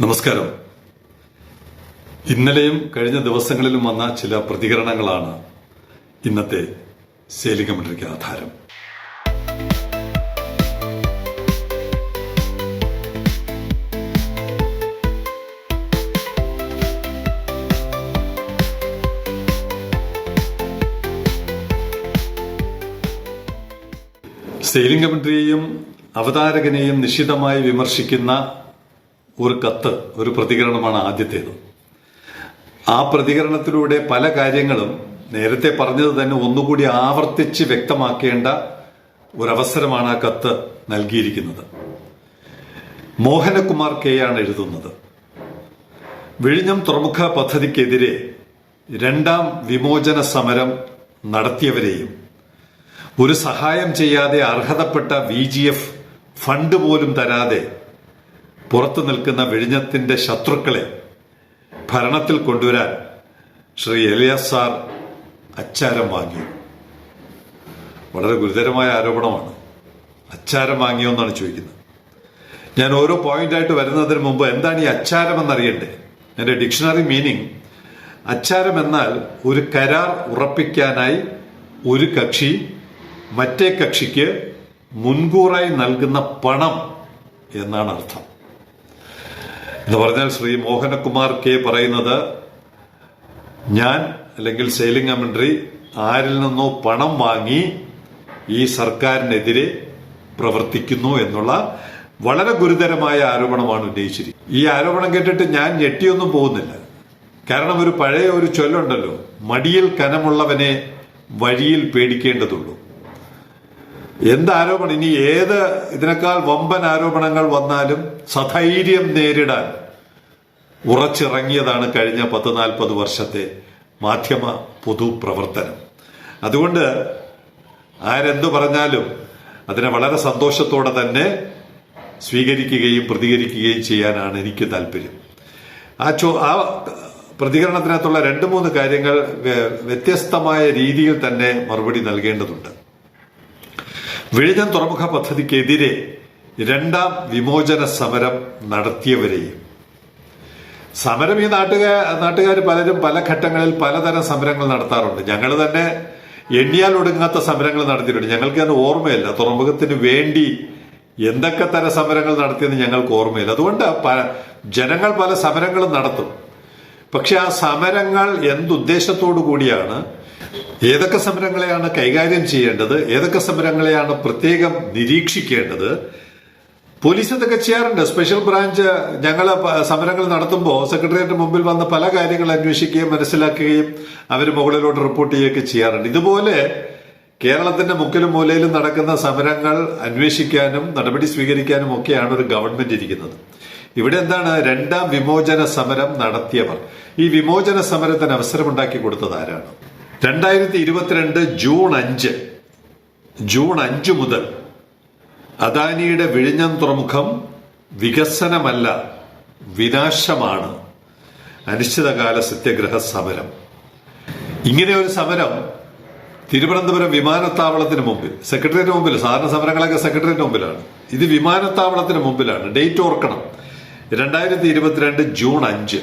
നമസ്കാരം. ഇന്നലെയും കഴിഞ്ഞ ദിവസങ്ങളിലും വന്ന ചില പ്രതികരണങ്ങളാണ് ഇന്നത്തെ സെയിലിംഗ് കമന്ററിക്ക് ആധാരം. സെയിലിംഗ് കമന്ററിയെയും അവതാരകനെയും നിശിതമായി വിമർശിക്കുന്ന ഒരു കത്ത്, ഒരു പ്രതികരണമാണ് ആദ്യത്തേത്. ആ പ്രതികരണത്തിലൂടെ പല കാര്യങ്ങളും നേരത്തെ പറഞ്ഞത് തന്നെ ഒന്നുകൂടി ആവർത്തിച്ച് വ്യക്തമാക്കേണ്ട ഒരവസരമാണ് ആ കത്ത് നൽകിയിരിക്കുന്നത്. മോഹനകുമാർ കെ ആണ് എഴുതുന്നത്. വിഴിഞ്ഞം തുറമുഖ പദ്ധതിക്കെതിരെ രണ്ടാം വിമോചന സമരം നടത്തിയവരെയും ഒരു സഹായം ചെയ്യാതെ അർഹതപ്പെട്ട VGF ഫണ്ട് പോലും തരാതെ പുറത്തു നിൽക്കുന്ന വിഴിഞ്ഞത്തിന്റെ ശത്രുക്കളെ ഭരണത്തിൽ കൊണ്ടുവരാൻ ശ്രീ എലിയാസ് സാർ അച്ചാരം വാങ്ങി. വളരെ ഗുരുതരമായ ആരോപണമാണ്. അച്ചാരം വാങ്ങിയോ എന്നാണ് ചോദിക്കുന്നത്. ഞാൻ ഓരോ പോയിന്റായിട്ട് വരുന്നതിന് മുമ്പ് എന്താണ് ഈ അച്ചാരം എന്നറിയണ്ടേ? എന്റെ ഡിക്ഷണറി മീനിങ്, അച്ചാരം എന്നാൽ ഒരു കരാർ ഉറപ്പിക്കാനായി ഒരു കക്ഷി മറ്റേ കക്ഷിക്ക് മുൻകൂറായി നൽകുന്ന പണം എന്നാണ് അർത്ഥം. എന്ന് പറഞ്ഞാൽ ശ്രീ മോഹനകുമാർ കെ പറയുന്നത്, ഞാൻ അല്ലെങ്കിൽ സെയിലിംഗ് കമന്ററി ആരിൽ നിന്നോ പണം വാങ്ങി ഈ സർക്കാരിനെതിരെ പ്രവർത്തിക്കുന്നു എന്നുള്ള വളരെ ഗുരുതരമായ ആരോപണമാണ് ഉന്നയിച്ചിരിക്കുന്നത്. ഈ ആരോപണം കേട്ടിട്ട് ഞാൻ ഞെട്ടിയൊന്നും പോകുന്നില്ല. കാരണം ഒരു പഴയ ഒരു ചൊല്ലുണ്ടല്ലോ, മടിയിൽ കനമുള്ളവനെ വഴിയിൽ പേടിക്കേണ്ടതുള്ളൂ. എന്താരോപണം, ഇനി ഏത് ഇതിനേക്കാൾ വമ്പൻ ആരോപണങ്ങൾ വന്നാലും സധൈര്യം നേരിടാൻ ഉറച്ചിറങ്ങിയതാണ് കഴിഞ്ഞ 40-40 വർഷത്തെ മാധ്യമ പൊതുപ്രവർത്തനം. അതുകൊണ്ട് ആരെന്തു പറഞ്ഞാലും അതിനെ വളരെ സന്തോഷത്തോടെ തന്നെ സ്വീകരിക്കുകയും പ്രതികരിക്കുകയും ചെയ്യാനാണ് എനിക്ക് താല്പര്യം. ആ പ്രതികരണത്തിനകത്തുള്ള 2-3 കാര്യങ്ങൾ വ്യത്യസ്തമായ രീതിയിൽ തന്നെ മറുപടി നൽകേണ്ടതുണ്ട്. വിഴിഞ്ഞം തുറമുഖ പദ്ധതിക്കെതിരെ രണ്ടാം വിമോചന സമരം നടത്തിയവരെയും, സമരം ഈ നാട്ടുകാർ പലരും പല ഘട്ടങ്ങളിൽ പലതരം സമരങ്ങൾ നടത്താറുണ്ട്. ഞങ്ങൾ തന്നെ എണ്ണിയാൽ ഒടുങ്ങാത്ത സമരങ്ങൾ നടത്തിയിട്ടുണ്ട്. ഞങ്ങൾക്ക് അത് ഓർമ്മയില്ല. തുറമുഖത്തിന് വേണ്ടി എന്തൊക്കെ തരം സമരങ്ങൾ നടത്തിയെന്ന് ഞങ്ങൾക്ക് ഓർമ്മയില്ല. അതുകൊണ്ട് ജനങ്ങൾ പല സമരങ്ങളും നടത്തും. പക്ഷെ ആ സമരങ്ങൾ എന്തുദ്ദേശത്തോടു കൂടിയാണ്, ഏതൊക്കെ സമരങ്ങളെയാണ് കൈകാര്യം ചെയ്യേണ്ടത്, ഏതൊക്കെ സമരങ്ങളെയാണ് പ്രത്യേകം നിരീക്ഷിക്കേണ്ടത്, പോലീസ് ഇതൊക്കെ ചെയ്യാറുണ്ട്. സ്പെഷ്യൽ ബ്രാഞ്ച് ഞങ്ങൾ സമരങ്ങൾ നടത്തുമ്പോൾ സെക്രട്ടേറിയറ്റിന് മുമ്പിൽ വന്ന് പല കാര്യങ്ങൾ അന്വേഷിക്കുകയും മനസ്സിലാക്കുകയും അവർ മുകളിലോട്ട് റിപ്പോർട്ട് ചെയ്യുകയൊക്കെ ചെയ്യാറുണ്ട്. ഇതുപോലെ കേരളത്തിന്റെ മുക്കിലും മൂലയിലും നടക്കുന്ന സമരങ്ങൾ അന്വേഷിക്കാനും നടപടി സ്വീകരിക്കാനും ഒക്കെയാണ് ഒരു ഗവൺമെന്റ് ഇരിക്കുന്നത്. ഇവിടെ എന്താണ്, രണ്ടാം വിമോചന സമരം നടത്തിയവർ. ഈ വിമോചന സമരത്തിന് അവസരമുണ്ടാക്കി കൊടുത്തത് ആരാണ്? 2022 ജൂൺ 5 മുതൽ അദാനിയുടെ വിഴിഞ്ഞം തുറമുഖം വികസനമല്ല വിനാശമാണ് അനിശ്ചിതകാല സത്യാഗ്രഹ സമരം. ഇങ്ങനെ ഒരു സമരം തിരുവനന്തപുരം വിമാനത്താവളത്തിന് മുമ്പിൽ, സെക്രട്ടേറിയറ്റിന് മുമ്പിൽ, സാധാരണ സമരങ്ങളൊക്കെ സെക്രട്ടേറിയറ്റിന് മുമ്പിലാണ്, ഇത് വിമാനത്താവളത്തിന് മുമ്പിലാണ്. ഡേറ്റ് ഓർക്കണം, 2022 ജൂൺ 5.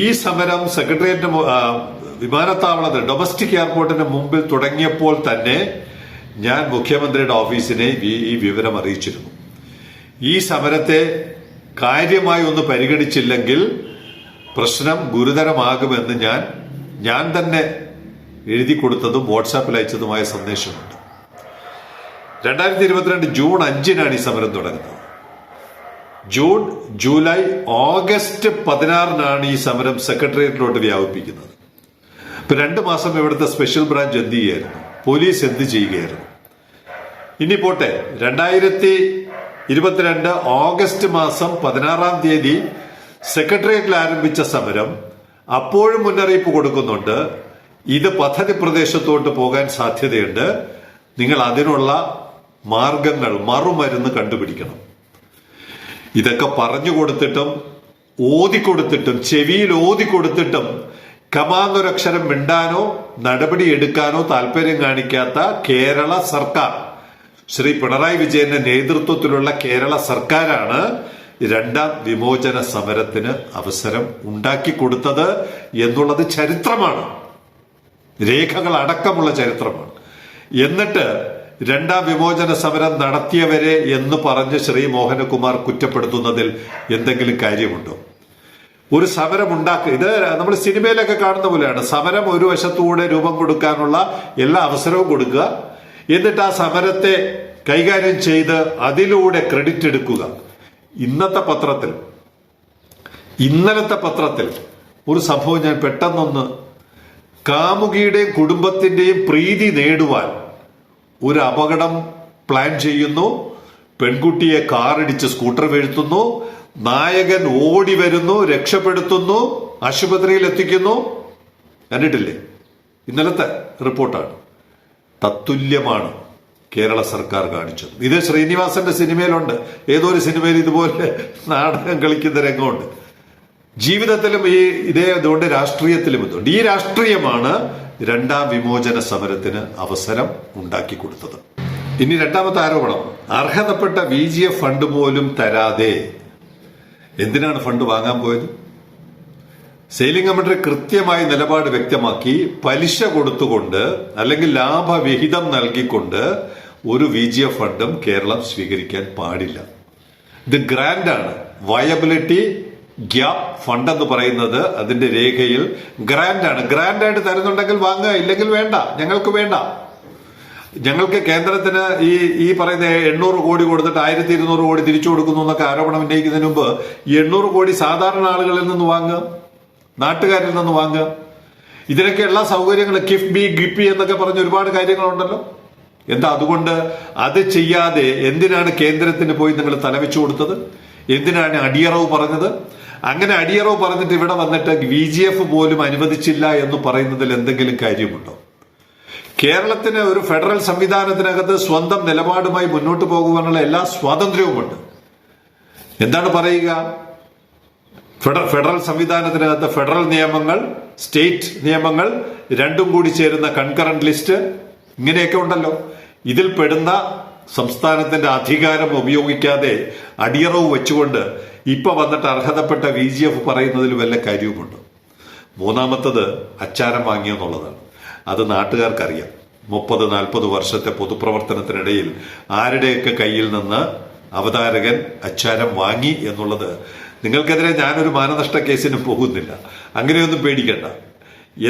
ഈ സമരം സെക്രട്ടേറിയറ്റിന് വിമാനത്താവളത്തിൽ ഡൊമസ്റ്റിക് എയർപോർട്ടിന് മുമ്പിൽ തുടങ്ങിയപ്പോൾ തന്നെ ഞാൻ മുഖ്യമന്ത്രിയുടെ ഓഫീസിനെ ഈ വിവരം അറിയിച്ചിരുന്നു. ഈ സമരത്തെ കാര്യമായി ഒന്ന് പരിഗണിച്ചില്ലെങ്കിൽ പ്രശ്നം ഗുരുതരമാകുമെന്ന് ഞാൻ തന്നെ എഴുതി കൊടുത്തതും വാട്സാപ്പിൽ അയച്ചതുമായ സന്ദേശമുണ്ട്. 2022 ജൂൺ 5 ഈ സമരം തുടങ്ങുന്നത്. ജൂൺ, ജൂലൈ, ഓഗസ്റ്റ് 16 ഈ സമരം സെക്രട്ടേറിയറ്റിലോട്ട് വ്യാപിപ്പിക്കുന്നത്. ഇപ്പൊ 2 മാസം ഇവിടുത്തെ സ്പെഷ്യൽ ബ്രാഞ്ച് എന്ത് ചെയ്യായിരുന്നു, പോലീസ് എന്ത് ചെയ്യുകയായിരുന്നു? ഇനി പോട്ടെ, 2022 ഓഗസ്റ്റ് മാസം 16 സെക്രട്ടേറിയറ്റിൽ ആരംഭിച്ച സമരം അപ്പോഴും മുന്നറിയിപ്പ് കൊടുക്കുന്നുണ്ട്, ഇത് പദ്ധതി പ്രദേശത്തോട്ട് പോകാൻ സാധ്യതയുണ്ട്, നിങ്ങൾ അതിനുള്ള മാർഗങ്ങൾ, മറുമരുന്ന് കണ്ടുപിടിക്കണം. ഇതൊക്കെ പറഞ്ഞു കൊടുത്തിട്ടും ഓതിക്കൊടുത്തിട്ടും ചെവിയിൽ ഓതിക്കൊടുത്തിട്ടും കമാന്നൊരക്ഷരം മിണ്ടാനോ നടപടി എടുക്കാനോ താല്പര്യം കാണിക്കാത്ത കേരള സർക്കാർ, ശ്രീ പിണറായി വിജയന്റെ നേതൃത്വത്തിലുള്ള കേരള സർക്കാരാണ് രണ്ടാം വിമോചന സമരത്തിന് അവസരം ഉണ്ടാക്കിക്കൊടുത്തത് എന്നുള്ളത് ചരിത്രമാണ്, രേഖകൾ അടക്കമുള്ള ചരിത്രമാണ്. എന്നിട്ട് രണ്ടാം വിമോചന സമരം നടത്തിയവരെ എന്ന് പറഞ്ഞ് ശ്രീ മോഹനകുമാർ കുറ്റപ്പെടുത്തുന്നതിൽ എന്തെങ്കിലും കാര്യമുണ്ടോ? ഒരു സമരം ഇത് നമ്മൾ സിനിമയിലൊക്കെ കാണുന്ന പോലെയാണ്. സമരം ഒരു വശത്തൂടെ രൂപം കൊടുക്കാനുള്ള എല്ലാ അവസരവും കൊടുക്കുക, എന്നിട്ട് ആ സമരത്തെ കൈകാര്യം ചെയ്ത് അതിലൂടെ ക്രെഡിറ്റ് എടുക്കുക. ഇന്നലത്തെ പത്രത്തിൽ ഒരു സംഭവം ഞാൻ പെട്ടെന്നൊന്ന്, കാമുകിയുടെയും കുടുംബത്തിന്റെയും പ്രീതി നേടുവാൻ ഒരു അപകടം പ്ലാൻ ചെയ്യുന്നു, പെൺകുട്ടിയെ കാറിടിച്ച് സ്കൂട്ടർ വീഴ്ത്തുന്നു, നായകൻ ഓടി വരുന്നു, രക്ഷപ്പെടുത്തുന്നു, ആശുപത്രിയിൽ എത്തിക്കുന്നു. കണ്ടിട്ടില്ലേ? ഇന്നലത്തെ റിപ്പോർട്ടാണ്. തത്തുല്യമാണ് കേരള സർക്കാർ കാണിച്ചത്. ഇത് ശ്രീനിവാസന്റെ സിനിമയിലുണ്ട്, ഏതോ ഒരു സിനിമയിൽ ഇതുപോലെ നാടകം കളിക്കുന്ന രംഗമുണ്ട്. ജീവിതത്തിലും ഇതുകൊണ്ട് രാഷ്ട്രീയത്തിലും ഇതുണ്ട്. ഈ രാഷ്ട്രീയമാണ് രണ്ടാം വിമോചന സമരത്തിന് അവസരം ഉണ്ടാക്കി കൊടുത്തത്. ഇനി രണ്ടാമത്തെ ആരോപണം, അർഹതപ്പെട്ട VGF ഫണ്ട് പോലും തരാതെ എന്തിനാണ് ഫണ്ട് വാങ്ങാൻ പോയത്? സെയിലിംഗ് കമ്മിറ്റി കൃത്യമായി നിലപാട് വ്യക്തമാക്കി, പലിശ കൊടുത്തുകൊണ്ട് അല്ലെങ്കിൽ ലാഭവിഹിതം നൽകിക്കൊണ്ട് ഒരു VGF ഫണ്ടും കേരളം സ്വീകരിക്കാൻ പാടില്ല. ഇത് ഗ്രാന്റാണ്. വയബിലിറ്റി ഗ്യാപ്പ് ഫണ്ട് എന്ന് പറയുന്നത് അതിന്റെ രേഖയിൽ ഗ്രാന്റാണ്. ഗ്രാന്റായിട്ട് തരുന്നുണ്ടെങ്കിൽ വാങ്ങുക, ഇല്ലെങ്കിൽ വേണ്ട, ഞങ്ങൾക്ക് വേണ്ട. ഞങ്ങൾക്ക് കേന്ദ്രത്തിന് ഈ പറയുന്ന 800 കോടി കൊടുത്തിട്ട് 1200 കോടി തിരിച്ചു കൊടുക്കുന്നു എന്നൊക്കെ ആരോപണം ഉന്നയിക്കുന്നതിന് മുമ്പ് 800 കോടി സാധാരണ ആളുകളിൽ നിന്ന് വാങ്ങുക, നാട്ടുകാരിൽ നിന്ന് വാങ്ങുക. ഇതിനൊക്കെ എല്ലാ സൗകര്യങ്ങളും കിഫ്ബി, ഗിപ്പി എന്നൊക്കെ പറഞ്ഞ ഒരുപാട് കാര്യങ്ങളുണ്ടല്ലോ. എന്താ അതുകൊണ്ട് അത് ചെയ്യാതെ എന്തിനാണ് കേന്ദ്രത്തിന് പോയി നിങ്ങൾ തലവെച്ചു കൊടുത്തത്? എന്തിനാണ് അടിയറവ് പറഞ്ഞത്? അങ്ങനെ അടിയറവ് പറഞ്ഞിട്ട് ഇവിടെ വന്നിട്ട് VGF പോലും അനുവദിച്ചില്ല എന്ന് പറയുന്നതിൽ എന്തെങ്കിലും കാര്യമുണ്ടോ? കേരളത്തിന് ഒരു ഫെഡറൽ സംവിധാനത്തിനകത്ത് സ്വന്തം നിലപാടുമായി മുന്നോട്ട് പോകുവാനുള്ള എല്ലാ സ്വാതന്ത്ര്യവുമുണ്ട്. എന്താണ് പറയുക? ഫെഡറൽ സംവിധാനത്തിനകത്ത് ഫെഡറൽ നിയമങ്ങൾ, സ്റ്റേറ്റ് നിയമങ്ങൾ രണ്ടും കൂടി ചേരുന്ന കൺകറന്റ് ലിസ്റ്റ് ഇങ്ങനെയൊക്കെ ഉണ്ടല്ലോ. ഇതിൽ പെടുന്ന സംസ്ഥാനത്തിന്റെ അധികാരം ഉപയോഗിക്കാതെ അടിയറവ് വെച്ചുകൊണ്ട് ഇപ്പൊ വന്നിട്ട് അർഹതപ്പെട്ട VGF പറയുന്നതിൽ വല്ല കാര്യവുമുണ്ട്? മൂന്നാമത്തത് അച്ചാരം വാങ്ങിയെന്നുള്ളതാണ്. അത് നാട്ടുകാർക്കറിയാം. 30-40 വർഷത്തെ പൊതുപ്രവർത്തനത്തിനിടയിൽ ആരുടെയൊക്കെ കയ്യിൽ നിന്ന് അവതാരകൻ അച്ചാരം വാങ്ങി എന്നുള്ളത്. നിങ്ങൾക്കെതിരെ ഞാനൊരു മാനനഷ്ട കേസിന് പോകുന്നില്ല, അങ്ങനെയൊന്നും പേടിക്കണ്ട.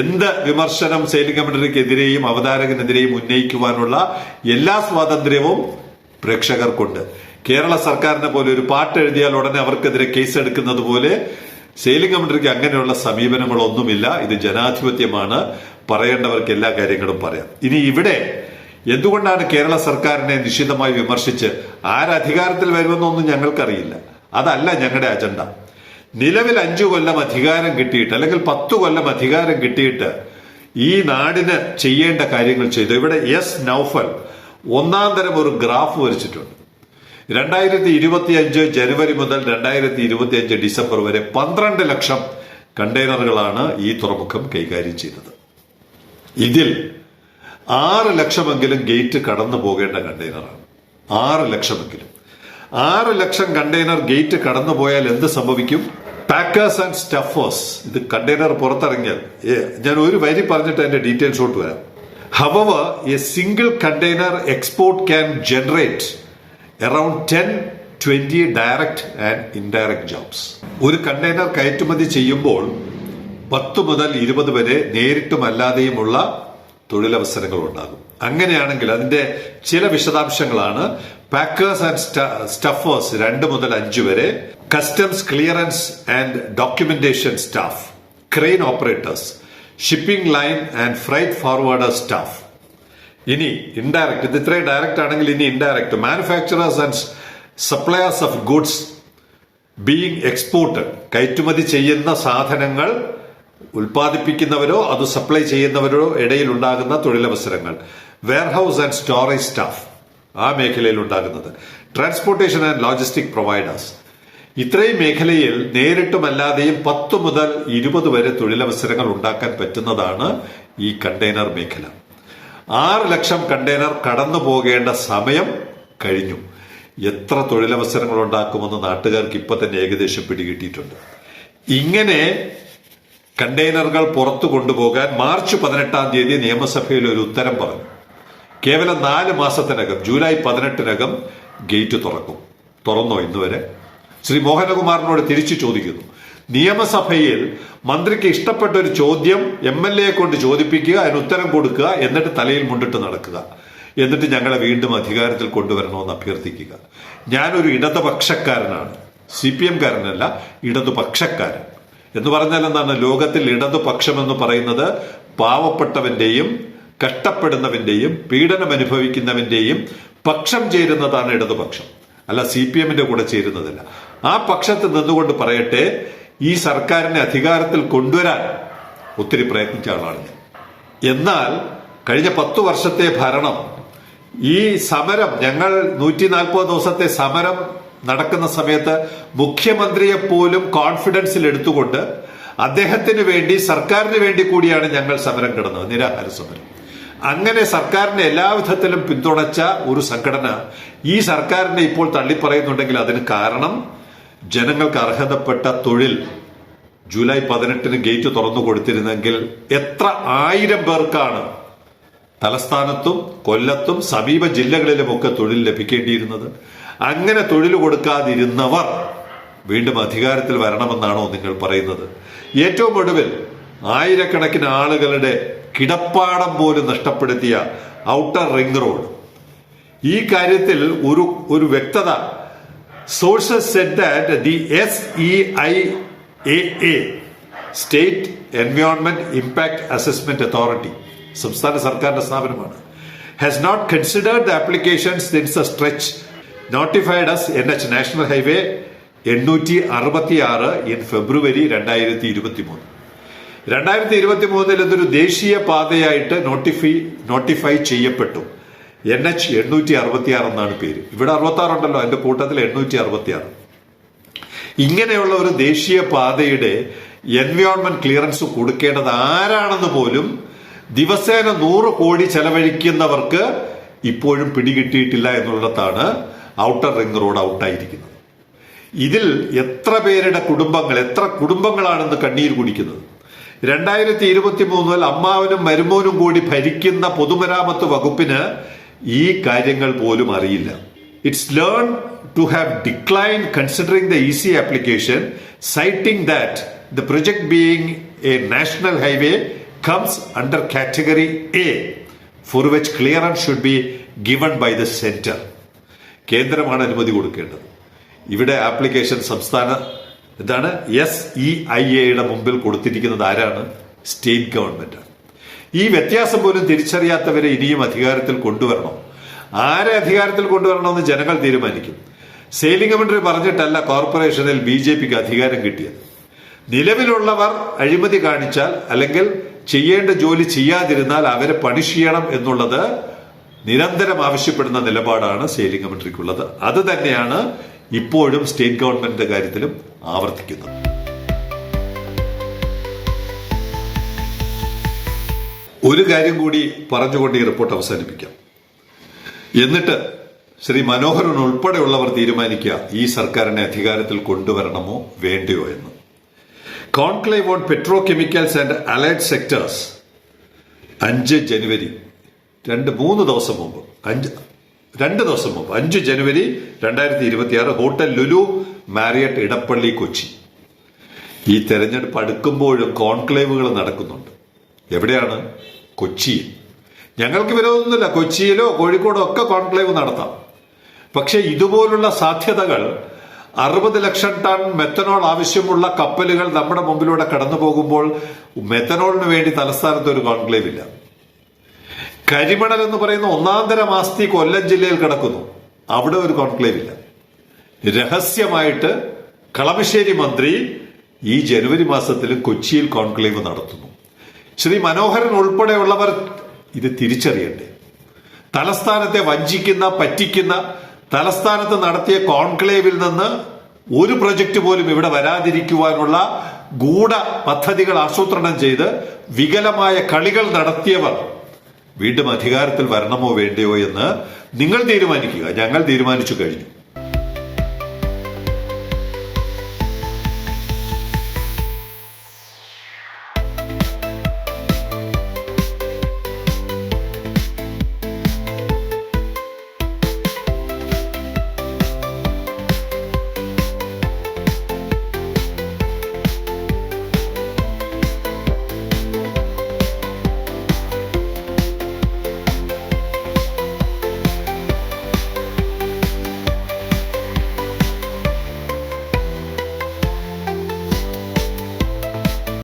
എന്ത് വിമർശനം സെയിലിംഗ് കമ്മിറ്റിക്കെതിരെയും അവതാരകനെതിരെയും ഉന്നയിക്കുവാനുള്ള എല്ലാ സ്വാതന്ത്ര്യവും പ്രേക്ഷകർക്കുണ്ട്. കേരള സർക്കാരിനെ പോലെ ഒരു പാട്ട് എഴുതിയാൽ ഉടനെ അവർക്കെതിരെ കേസ് എടുക്കുന്നത് പോലെ സെയിലിംഗ് കമ്മിറ്റിക്ക് അങ്ങനെയുള്ള സമീപനങ്ങളൊന്നുമില്ല. ഇത് ജനാധിപത്യമാണ്. പറയേണ്ടവർക്ക് എല്ലാ കാര്യങ്ങളും പറയാം. ഇനി ഇവിടെ എന്തുകൊണ്ടാണ് കേരള സർക്കാരിനെ നിശിതമായി വിമർശിച്ച് ആരധികാരത്തിൽ വരുമെന്നൊന്നും ഞങ്ങൾക്കറിയില്ല. അതല്ല ഞങ്ങളുടെ അജണ്ട. നിലവിൽ 5 കൊല്ലം അധികാരം കിട്ടിയിട്ട് അല്ലെങ്കിൽ 10 കൊല്ലം അധികാരം കിട്ടിയിട്ട് ഈ നാടിന് ചെയ്യേണ്ട കാര്യങ്ങൾ ചെയ്തു. ഇവിടെ നൗഫൽ ഒന്നാം തരം ഒരു ഗ്രാഫ് വരച്ചിട്ടുണ്ട്. 2025 ജനുവരി മുതൽ 2025 ഡിസംബർ വരെ 12 ലക്ഷം കണ്ടെയ്നറുകളാണ് ഈ തുറമുഖം കൈകാര്യം ചെയ്തത്. ഇതിൽ 6 ലക്ഷമെങ്കിലും ഗേറ്റ് കടന്നു പോകേണ്ട കണ്ടെയ്നറാണ്. 6 ലക്ഷമെങ്കിലും. 6 ലക്ഷം കണ്ടെയ്നർ ഗേറ്റ് കടന്നു പോയാൽ എന്ത് സംഭവിക്കും? പാക്കേഴ്സ് ആൻഡ് സ്റ്റഫേഴ്സ്, ഇത് കണ്ടെയ്നർ പുറത്തിറങ്ങിയാൽ, ഞാൻ ഒരു വരി പറഞ്ഞിട്ട് അതിന്റെ ഡീറ്റെയിൽസോട്ട് വരാം. However, a single container export can generate around 10-20 direct and indirect jobs. ഒരു കണ്ടെയ്നർ കയറ്റുമതി ചെയ്യുമ്പോൾ 10 മുതൽ 20 വരെ നേരിട്ടും അല്ലാതെയുമുള്ള തൊഴിലവസരങ്ങൾ ഉണ്ടാകും. അങ്ങനെയാണെങ്കിൽ അതിന്റെ ചില വിശദാംശങ്ങളാണ്: പാക്കേഴ്സ് ആൻഡ് സ്റ്റഫേഴ്സ് 2 മുതൽ 5 വരെ, customs clearance and documentation staff, crane operators, shipping line and freight forwarder staff. ഇനി ഇൻഡയറക്ട്, ഇത് ഇത്രയും ഡയറക്റ്റ് ആണെങ്കിൽ ഇനി indirect: manufacturers and suppliers of goods being exported, കയറ്റുമതി ചെയ്യുന്ന സാധനങ്ങൾ ഉൽപ്പാദിപ്പിക്കുന്നവരോ അത് സപ്ലൈ ചെയ്യുന്നവരോ ഇടയിൽ ഉണ്ടാകുന്ന തൊഴിലവസരങ്ങൾ. വെയർഹൌസ് ആൻഡ് സ്റ്റോറേജ് സ്റ്റാഫ്, ആ മേഖലയിൽ ഉണ്ടാകുന്നത്. Transportation and logistic providers. ഇത്രയും മേഖലയിൽ നേരിട്ടുമല്ലാതെയും 10 മുതൽ 20 വരെ തൊഴിലവസരങ്ങൾ ഉണ്ടാക്കാൻ പറ്റുന്നതാണ് ഈ കണ്ടെയ്നർ മേഖല. 6 ലക്ഷം കണ്ടെയ്നർ കടന്നു പോകേണ്ട സമയം കഴിഞ്ഞു. എത്ര തൊഴിലവസരങ്ങൾ ഉണ്ടാക്കുമെന്ന് നാട്ടുകാർക്ക് ഇപ്പൊ തന്നെ ഏകദേശം പിടികിട്ടിയിട്ടുണ്ട്. ഇങ്ങനെ കണ്ടെയ്നറുകൾ പുറത്തു കൊണ്ടുപോകാൻ മാർച്ച് 18-ാം തീയതി നിയമസഭയിൽ ഒരു ഉത്തരം പറഞ്ഞു. കേവലം 4 മാസത്തിനകം ജൂലൈ 18-നകം ഗേറ്റ് തുറക്കും. തുറന്നോ ഇന്നുവരെ? ശ്രീ മോഹനകുമാറിനോട് തിരിച്ചു ചോദിക്കുന്നു. നിയമസഭയിൽ മന്ത്രിക്ക് ഇഷ്ടപ്പെട്ട ഒരു ചോദ്യം MLA കൊണ്ട് ചോദിപ്പിക്കുക, അതിന് ഉത്തരം കൊടുക്കുക, എന്നിട്ട് തലയിൽ മുണ്ടിട്ട് നടക്കുക, എന്നിട്ട് ഞങ്ങളെ വീണ്ടും അധികാരത്തിൽ കൊണ്ടുവരണമെന്ന് അഭ്യർത്ഥിക്കുക. ഞാനൊരു ഇടതുപക്ഷക്കാരനാണ്, CPM കാരനല്ല, ഇടതുപക്ഷക്കാരൻ എന്ന് പറഞ്ഞാൽ എന്താണ്? ലോകത്തിൽ ഇടതുപക്ഷം എന്ന് പറയുന്നത് പാവപ്പെട്ടവന്റെയും കഷ്ടപ്പെടുന്നവന്റെയും പീഡനം അനുഭവിക്കുന്നവന്റെയും പക്ഷം ചേരുന്നതാണ് ഇടതുപക്ഷം, അല്ല CPM-ന്റെ കൂടെ ചേരുന്നതല്ല. ആ പക്ഷത്ത് നിന്നുകൊണ്ട് പറയട്ടെ, ഈ സർക്കാരിനെ അധികാരത്തിൽ കൊണ്ടുവരാൻ ഒത്തിരി പ്രയത്നിച്ച ആളാണ് ഞാൻ. എന്നാൽ കഴിഞ്ഞ 10 വർഷത്തെ ഭരണം, ഈ സമരം, ഞങ്ങൾ 140 ദിവസത്തെ സമരം നടക്കുന്ന സമയത്ത് മുഖ്യമന്ത്രിയെ പോലും കോൺഫിഡൻസിൽ എടുത്തുകൊണ്ട് അദ്ദേഹത്തിന് വേണ്ടി, സർക്കാരിന് വേണ്ടി കൂടിയാണ് ഞങ്ങൾ സമരം കിടന്നത്, നിരാഹാര സമരം. അങ്ങനെ സർക്കാരിനെ എല്ലാവിധത്തിലും പിന്തുണച്ച ഒരു സംഘടന ഈ സർക്കാരിനെ ഇപ്പോൾ തള്ളിപ്പറയുന്നുണ്ടെങ്കിൽ അതിന് കാരണം ജനങ്ങൾക്ക് അർഹതപ്പെട്ട തൊഴിൽ ജൂലൈ 18-ന് ഗേറ്റ് തുറന്നു കൊടുത്തിരുന്നെങ്കിൽ എത്ര 1000 പേർക്കാണ് തലസ്ഥാനത്തും കൊല്ലത്തും സമീപ ജില്ലകളിലുമൊക്കെ തൊഴിൽ ലഭിക്കേണ്ടിയിരുന്നത്. അങ്ങനെ തൊഴിൽ കൊടുക്കാതിരുന്നവർ വീണ്ടും അധികാരത്തിൽ വരണമെന്നാണോ നിങ്ങൾ പറയുന്നത്? ഏറ്റവും ഒടുവിൽ ആയിരക്കണക്കിന് ആളുകളുടെ കിടപ്പാടം പോലും നഷ്ടപ്പെടുത്തിയ ഔട്ടർ റിംഗ് റോഡ്, ഈ കാര്യത്തിൽ ഒരു വ്യക്തത. Sources said that the SEIAA, state environment impact assessment authority, സംസ്ഥാന സർക്കാരിന്റെ സ്ഥാപനമാണ്, has not considered the applications since the stretch notified as NH National Highway 866 in February 2023. 2023 ഇതൊരു ദേശീയ പാതയായിട്ട് നോട്ടിഫൈ ചെയ്യപ്പെട്ടു. NH 866 എന്നാണ് പേര്. ഇവിടെ 66 ഉണ്ടല്ലോ, അതിന്റെ കൂട്ടത്തിൽ 866. ഇങ്ങനെയുള്ള ഒരു ദേശീയ പാതയുടെ എൻവയോൺമെന്റ് ക്ലിയറൻസ് കൊടുക്കേണ്ടത് ആരാണെന്ന് പോലും ദിവസേന 100 കോടി ചെലവഴിക്കുന്നവർക്ക് ഇപ്പോഴും പിടികിട്ടിയിട്ടില്ല എന്നുള്ളതാണ് ഔട്ടർ റിംഗ് റോഡ് ഔട്ടായിരിക്കുന്നത്. ഇതിൽ എത്ര പേരുടെ കുടുംബങ്ങൾ, എത്ര കുടുംബങ്ങളാണെന്ന് കണ്ണീർ കുടിക്കുന്നത്. 2023 അമ്മാവനും മരുമോനും കൂടി ഭരിക്കുന്ന പൊതുമരാമത്ത് വകുപ്പിന് ഈ കാര്യങ്ങൾ പോലും അറിയില്ല. It's learn to have declined considering the EC application, citing that the project being a national highway comes under category A, for which clearance should be given by the center. കേന്ദ്രമാണ് അനുമതി കൊടുക്കേണ്ടത്. ഇവിടെ ആപ്ലിക്കേഷൻ സംസ്ഥാന SEIA-യുടെ മുമ്പിൽ കൊടുത്തിരിക്കുന്നത് ആരാണ്? State ഗവൺമെന്റാണ്. ഈ വ്യത്യാസം പോലും തിരിച്ചറിയാത്തവരെ ഇനിയും അധികാരത്തിൽ കൊണ്ടുവരണം. ആരെ അധികാരത്തിൽ കൊണ്ടുവരണമെന്ന് ജനങ്ങൾ തീരുമാനിക്കും. സെയിലിംഗ് മന്ത്രി പറഞ്ഞിട്ടല്ല കോർപ്പറേഷനിൽ BJPക്ക് അധികാരം കിട്ടിയത്. നിലവിലുള്ളവർ അഴിമതി കാണിച്ചാൽ അല്ലെങ്കിൽ ചെയ്യേണ്ട ജോലി ചെയ്യാതിരുന്നാൽ അവരെ പണിഷ് ചെയ്യണം എന്നുള്ളത് നിരന്തരം ആവശ്യപ്പെടുന്ന നിലപാടാണ് സെയിലിംഗ് മന്ത്രിക്കുള്ളത്. അത് തന്നെയാണ് ഇപ്പോഴും സ്റ്റേറ്റ് ഗവൺമെന്റിന്റെ കാര്യത്തിലും ആവർത്തിക്കുന്നത്. ഒരു കാര്യം കൂടി പറഞ്ഞുകൊണ്ട് ഈ റിപ്പോർട്ട് അവസാനിപ്പിക്കാം. എന്നിട്ട് ശ്രീ മനോഹരൻ ഉൾപ്പെടെയുള്ളവർ തീരുമാനിക്കുക ഈ സർക്കാരിനെ അധികാരത്തിൽ കൊണ്ടുവരണമോ വേണ്ടയോ എന്ന്. Conclave on petrochemicals and allied sectors 5 ജനുവരി 2 ദിവസം മുമ്പ് 5 ജനുവരി 2026 ഹോട്ടൽ ലുലു മാരിയറ്റ് ഇടപ്പള്ളി കൊച്ചി. ഈ തെരഞ്ഞെടുപ്പ് അടുക്കുമ്പോഴും കോൺക്ലേവുകൾ നടക്കുന്നുണ്ട്. എവിടെയാണ്? കൊച്ചിയിൽ. ഞങ്ങൾക്ക് വിരോധമൊന്നുമില്ല, കൊച്ചിയിലോ കോഴിക്കോടോ ഒക്കെ കോൺക്ലേവ് നടത്താം. പക്ഷെ ഇതുപോലുള്ള സാധ്യതകൾ 60 ലക്ഷം ടൺ മെത്തനോൾ ആവശ്യമുള്ള കപ്പലുകൾ നമ്മുടെ മുമ്പിലൂടെ കടന്നു പോകുമ്പോൾ മെത്തനോളിന് വേണ്ടി തലസ്ഥാനത്ത് ഒരു കോൺക്ലേവ് ഇല്ല. കരിമണൽ എന്ന് പറയുന്ന ഒന്നാന്തരം ആസ്തി കൊല്ലം ജില്ലയിൽ കിടക്കുന്നു, അവിടെ ഒരു കോൺക്ലേവ് ഇല്ല. രഹസ്യമായിട്ട് കളമശ്ശേരി മന്ത്രി ഈ ജനുവരി മാസത്തിലും കൊച്ചിയിൽ കോൺക്ലേവ് നടത്തുന്നു. ശ്രീ മനോഹരൻ ഉൾപ്പെടെയുള്ളവർ ഇത് തിരിച്ചറിയണ്ടേ? തലസ്ഥാനത്തെ വഞ്ചിക്കുന്ന, പറ്റിക്കുന്ന, തലസ്ഥാനത്ത് നടത്തിയ കോൺക്ലേവിൽ നിന്ന് ഒരു പ്രൊജക്ട് പോലും ഇവിടെ വരാതിരിക്കുവാനുള്ള ഗൂഢ പദ്ധതികൾ ആസൂത്രണം ചെയ്ത് വികലമായ കളികൾ നടത്തിയവർ വീണ്ടും അധികാരത്തിൽ വരണമോ വേണ്ടയോ എന്ന് നിങ്ങൾ തീരുമാനിക്കുക. ഞങ്ങൾ തീരുമാനിച്ചു കഴിഞ്ഞു.